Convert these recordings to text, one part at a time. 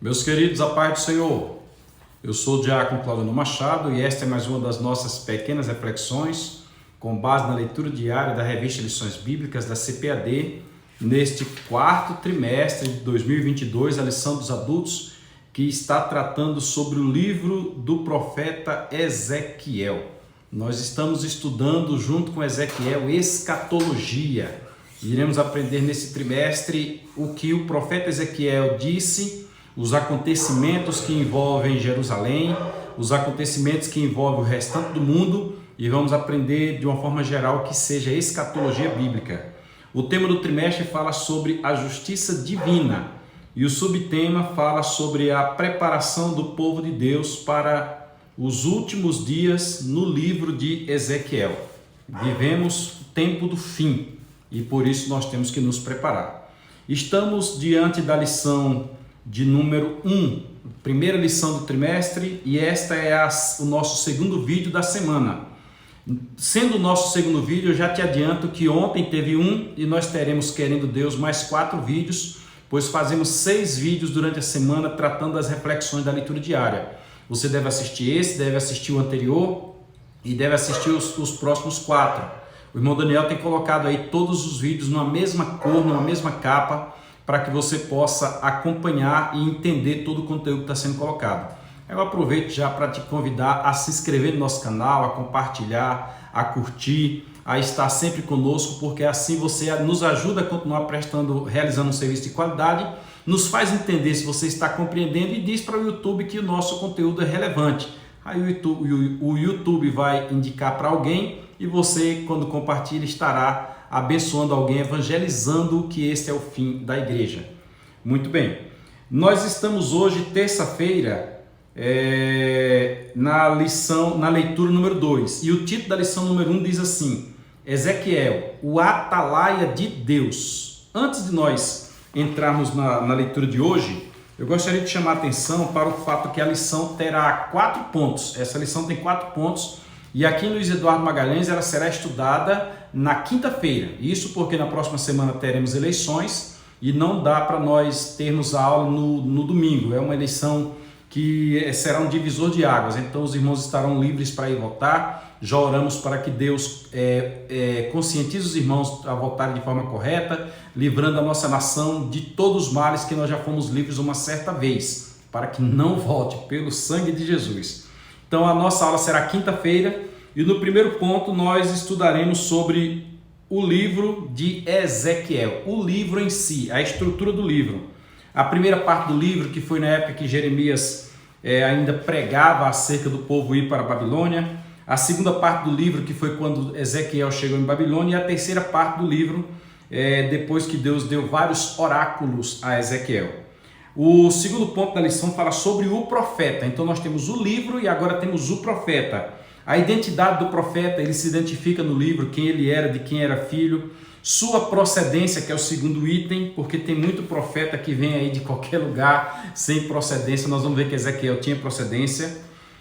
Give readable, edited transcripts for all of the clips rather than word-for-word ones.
Meus queridos, a paz do Senhor. Eu sou o diácono Claudino Machado e esta é mais uma das nossas pequenas reflexões com base na leitura diária da revista Lições Bíblicas da CPAD neste quarto trimestre de 2022, a lição dos adultos, que está tratando sobre o livro do profeta Ezequiel. Nós estamos estudando junto com Ezequiel escatologia. Iremos aprender nesse trimestre o que o profeta Ezequiel disse, os acontecimentos que envolvem Jerusalém, os acontecimentos que envolvem o restante do mundo, e vamos aprender de uma forma geral que seja escatologia bíblica. O tema do trimestre fala sobre a justiça divina e o subtema fala sobre a preparação do povo de Deus para os últimos dias no livro de Ezequiel. Vivemos o tempo do fim e por isso nós temos que nos preparar. Estamos diante da lição de número 1, primeira lição do trimestre, e esta é o nosso segundo vídeo da semana. Sendo o nosso segundo vídeo, eu já te adianto que ontem teve um e nós teremos, querendo Deus, mais 4 vídeos, pois fazemos 6 vídeos durante a semana tratando das reflexões da leitura diária. Você deve assistir esse, deve assistir o anterior e deve assistir os próximos 4. O irmão Daniel tem colocado aí todos os vídeos numa mesma cor, numa mesma capa, para que você possa acompanhar e entender todo o conteúdo que está sendo colocado. Eu aproveito já para te convidar a se inscrever no nosso canal, a compartilhar, a curtir, a estar sempre conosco, porque assim você nos ajuda a continuar realizando um serviço de qualidade, nos faz entender se você está compreendendo e diz para o YouTube que o nosso conteúdo é relevante. Aí o YouTube vai indicar para alguém e você, quando compartilha, estará abençoando alguém, evangelizando que este é o fim da igreja. Muito bem, nós estamos hoje, terça-feira, na leitura número 2, e o título da lição número 1 diz assim: Ezequiel, o atalaia de Deus. Antes de nós entrarmos na leitura de hoje, eu gostaria de chamar a atenção para o fato que a lição terá 4 pontos. Essa lição tem 4 pontos, e aqui em Luiz Eduardo Magalhães ela será estudada na quinta-feira. Isso porque na próxima semana teremos eleições e não dá para nós termos a aula no domingo. É uma eleição que será um divisor de águas, então os irmãos estarão livres para ir votar. Já oramos para que Deus conscientize os irmãos a votarem de forma correta, livrando a nossa nação de todos os males que nós já fomos livres uma certa vez, para que não volte, pelo sangue de Jesus. Então a nossa aula será quinta-feira e no primeiro ponto nós estudaremos sobre o livro de Ezequiel, o livro em si, a estrutura do livro. A primeira parte do livro, que foi na época que Jeremias ainda pregava acerca do povo ir para a Babilônia. A segunda parte do livro, que foi quando Ezequiel chegou em Babilônia. E a terceira parte do livro, depois que Deus deu vários oráculos a Ezequiel. O segundo ponto da lição fala sobre o profeta. Então nós temos o livro e agora temos o profeta. A identidade do profeta, ele se identifica no livro, quem ele era, de quem era filho. Sua procedência, que é o segundo item, porque tem muito profeta que vem aí de qualquer lugar sem procedência. Nós vamos ver que Ezequiel tinha procedência.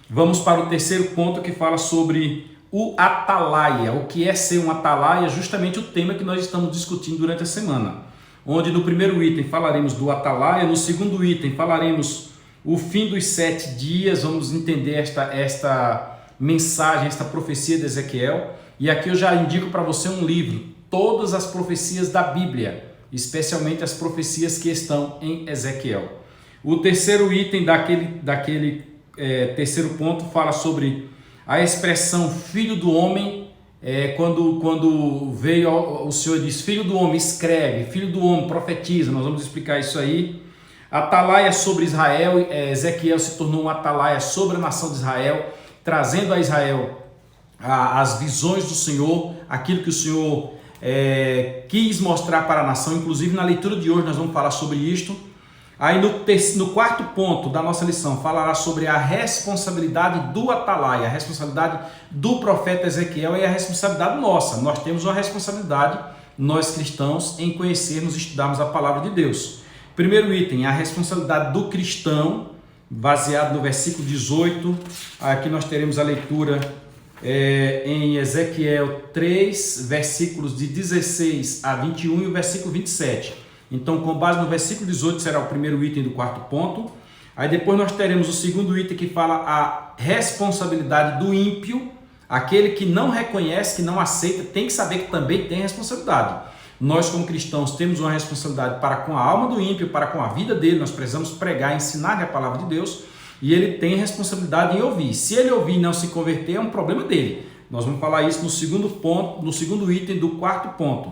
Vamos para o terceiro ponto, que fala sobre o atalaia. O que é ser um atalaia? Justamente o tema que nós estamos discutindo durante a semana. Onde no primeiro item falaremos do atalaia, no segundo item falaremos o fim dos 7 dias. Vamos entender esta mensagem, esta profecia de Ezequiel. E aqui eu já indico para você um livro, todas as profecias da Bíblia, especialmente as profecias que estão em Ezequiel. O terceiro item daquele terceiro ponto fala sobre a expressão filho do homem. Quando veio o Senhor diz, filho do homem escreve, filho do homem profetiza. Nós vamos explicar isso aí. Atalaia sobre Israel. Ezequiel se tornou um atalaia sobre a nação de Israel, trazendo a Israel as visões do Senhor, aquilo que o Senhor quis mostrar para a nação. Inclusive na leitura de hoje nós vamos falar sobre isto. Aí no quarto ponto da nossa lição falará sobre a responsabilidade do atalaia, a responsabilidade do profeta Ezequiel e a responsabilidade nossa. Nós temos uma responsabilidade, nós cristãos, em conhecermos e estudarmos a palavra de Deus. Primeiro item, a responsabilidade do cristão, baseado no versículo 18. Aqui nós teremos a leitura em Ezequiel 3, versículos de 16 a 21 e o versículo 27. Então, com base no versículo 18, será o primeiro item do quarto ponto. Aí depois nós teremos o segundo item que fala a responsabilidade do ímpio, aquele que não reconhece, que não aceita, tem que saber que também tem responsabilidade. Nós como cristãos temos uma responsabilidade para com a alma do ímpio, para com a vida dele, nós precisamos pregar, ensinar a palavra de Deus, e ele tem responsabilidade em ouvir. Se ele ouvir e não se converter, é um problema dele. Nós vamos falar isso no segundo ponto, no segundo item do quarto ponto.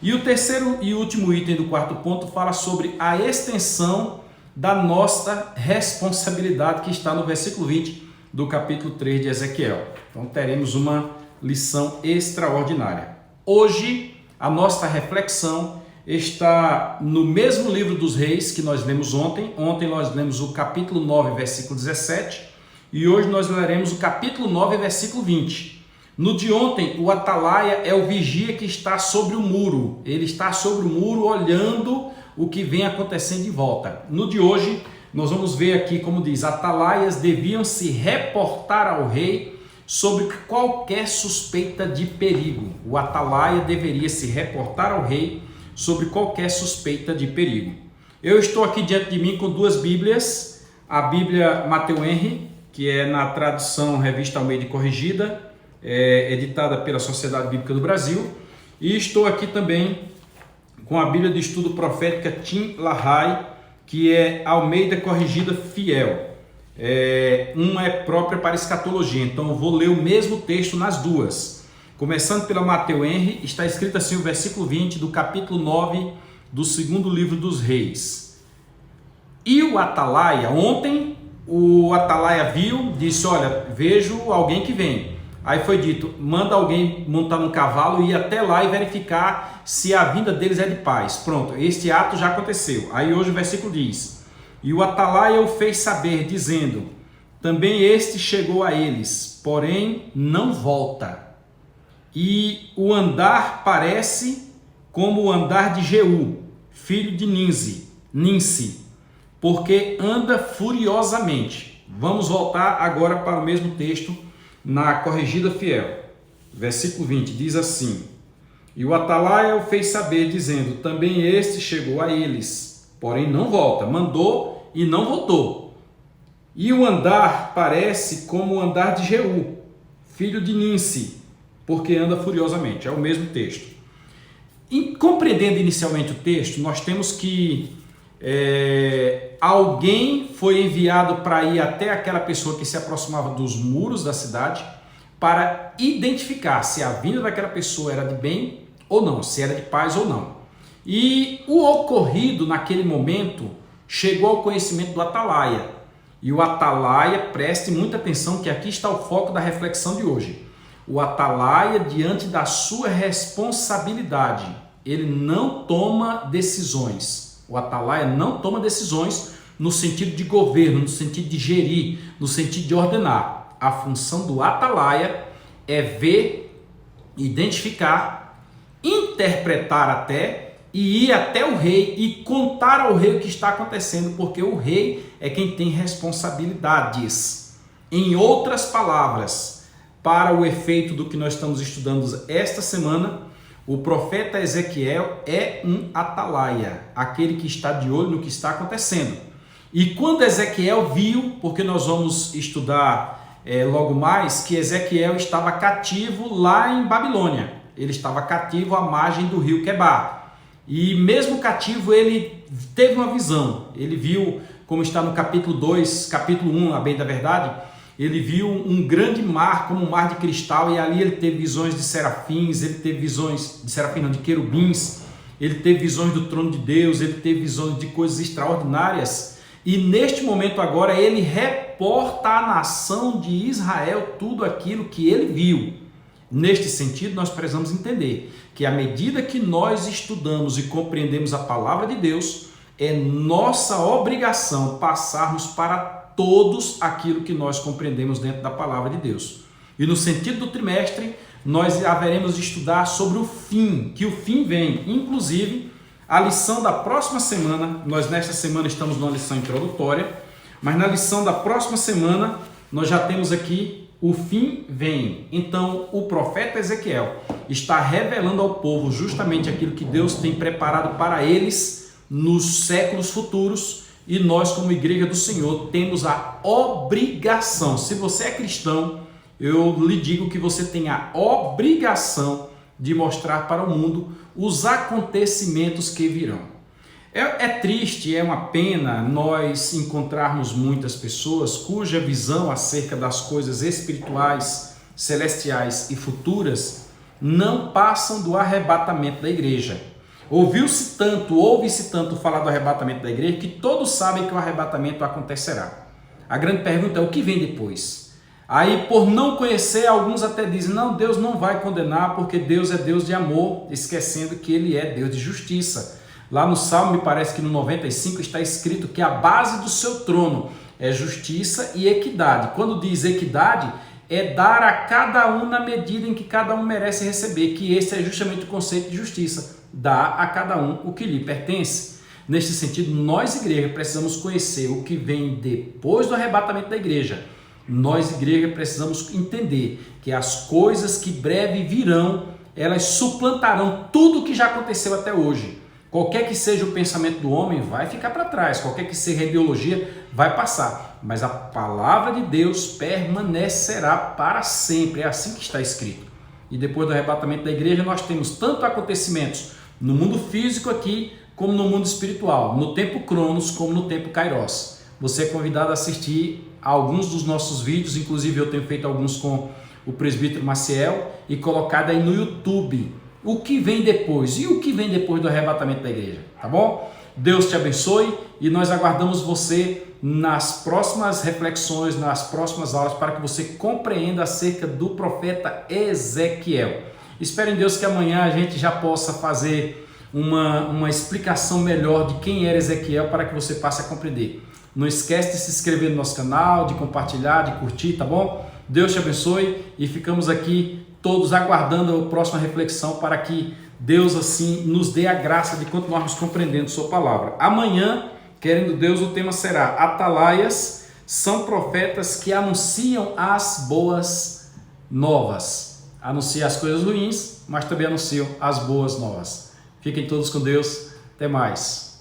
E o terceiro e último item do quarto ponto fala sobre a extensão da nossa responsabilidade, que está no versículo 20 do capítulo 3 de Ezequiel. Então teremos uma lição extraordinária. Hoje a nossa reflexão está no mesmo livro dos Reis que nós lemos ontem. Ontem nós lemos o capítulo 9, versículo 17, e hoje nós leremos o capítulo 9, versículo 20. No de ontem, o atalaia é o vigia que está sobre o muro. Ele está sobre o muro olhando o que vem acontecendo de volta. No de hoje, nós vamos ver aqui, como diz, atalaias deviam se reportar ao rei sobre qualquer suspeita de perigo. O atalaia deveria se reportar ao rei sobre qualquer suspeita de perigo. Eu estou aqui diante de mim com duas Bíblias, a Bíblia Mateu Henry, que é na tradução Revista Almeida Corrigida, editada pela Sociedade Bíblica do Brasil, e estou aqui também com a Bíblia de Estudo Profética Tim LaHaye, que é Almeida Corrigida Fiel. Uma é própria para escatologia, então eu vou ler o mesmo texto nas duas. Começando pela Mateu Henry, está escrito assim o versículo 20 do capítulo 9 do segundo livro dos Reis. E o atalaia, ontem o atalaia viu, disse, olha, vejo alguém que vem. Aí foi dito, manda alguém montar num cavalo e ir até lá e verificar se a vinda deles é de paz. Pronto, este ato já aconteceu. Aí hoje o versículo diz, e o atalaia o fez saber, dizendo, também este chegou a eles, porém não volta. E o andar parece como o andar de Jeú, filho de Ninsi, porque anda furiosamente. Vamos voltar agora para o mesmo texto, na Corrigida Fiel, versículo 20, diz assim, e o atalaia o fez saber, dizendo, também este chegou a eles, porém não volta, mandou e não voltou. E o andar parece como o andar de Jeú, filho de Ninsi, porque anda furiosamente. É o mesmo texto. E, compreendendo inicialmente o texto, nós temos que alguém foi enviado para ir até aquela pessoa que se aproximava dos muros da cidade para identificar se a vinda daquela pessoa era de bem ou não, se era de paz ou não. E o ocorrido naquele momento chegou ao conhecimento do atalaia. E o atalaia, preste muita atenção que aqui está o foco da reflexão de hoje. O atalaia, diante da sua responsabilidade, ele não toma decisões. O atalaia não toma decisões no sentido de governo, no sentido de gerir, no sentido de ordenar. A função do atalaia é ver, identificar, interpretar até e ir até o rei e contar ao rei o que está acontecendo, porque o rei é quem tem responsabilidades. Em outras palavras, para o efeito do que nós estamos estudando esta semana, o profeta Ezequiel é um atalaia, aquele que está de olho no que está acontecendo. E quando Ezequiel viu, porque nós vamos estudar logo mais, que Ezequiel estava cativo lá em Babilônia. Ele estava cativo à margem do rio Quebar. E mesmo cativo, ele teve uma visão. Ele viu, como está no capítulo 2, capítulo 1, a bem da verdade, ele viu um grande mar, como um mar de cristal, e ali ele teve visões de serafins, ele teve visões de serafins, não, de querubins, ele teve visões do trono de Deus, ele teve visões de coisas extraordinárias, e neste momento agora ele reporta à nação de Israel tudo aquilo que ele viu. Neste sentido, nós precisamos entender que à medida que nós estudamos e compreendemos a palavra de Deus, é nossa obrigação passarmos para todos aquilo que nós compreendemos dentro da palavra de Deus. E no sentido do trimestre, nós haveremos de estudar sobre o fim, que o fim vem. Inclusive, a lição da próxima semana, nós nesta semana estamos numa lição introdutória, mas na lição da próxima semana, nós já temos aqui o fim vem. Então, o profeta Ezequiel está revelando ao povo justamente aquilo que Deus tem preparado para eles nos séculos futuros, e nós, como igreja do Senhor, temos a obrigação. Se você é cristão, eu lhe digo que você tem a obrigação de mostrar para o mundo os acontecimentos que virão. É triste, é uma pena nós encontrarmos muitas pessoas cuja visão acerca das coisas espirituais, celestiais e futuras não passam do arrebatamento da igreja. Ouve-se tanto falar do arrebatamento da igreja que todos sabem que o arrebatamento acontecerá. A grande pergunta é o que vem depois? Aí, por não conhecer, alguns até dizem, não, Deus não vai condenar porque Deus é Deus de amor, esquecendo que Ele é Deus de justiça. Lá no Salmo, me parece que no 95 está escrito que a base do seu trono é justiça e equidade. Quando diz equidade, é dar a cada um na medida em que cada um merece receber, que esse é justamente o conceito de justiça, dar a cada um o que lhe pertence. Neste sentido, nós, igreja, precisamos conhecer o que vem depois do arrebatamento da igreja. Nós, igreja, precisamos entender que as coisas que breve virão, elas suplantarão tudo o que já aconteceu até hoje. Qualquer que seja o pensamento do homem vai ficar para trás, qualquer que seja a ideologia vai passar, mas a palavra de Deus permanecerá para sempre, é assim que está escrito. E depois do arrebatamento da igreja nós temos tanto acontecimentos no mundo físico aqui, como no mundo espiritual, no tempo Cronos como no tempo Kairos. Você é convidado a assistir a alguns dos nossos vídeos, inclusive eu tenho feito alguns com o presbítero Maciel e colocado aí no YouTube. O que vem depois? E o que vem depois do arrebatamento da igreja? Tá bom? Deus te abençoe e nós aguardamos você nas próximas reflexões, nas próximas aulas, para que você compreenda acerca do profeta Ezequiel. Espero em Deus que amanhã a gente já possa fazer uma explicação melhor de quem era Ezequiel, para que você passe a compreender. Não esquece de se inscrever no nosso canal, de compartilhar, de curtir, tá bom? Deus te abençoe e ficamos aqui todos aguardando a próxima reflexão para que Deus assim nos dê a graça de continuarmos compreendendo sua palavra. Amanhã, querendo Deus, o tema será Atalaias são profetas que anunciam as boas novas. Anunciam as coisas ruins, mas também anunciam as boas novas. Fiquem todos com Deus. Até mais.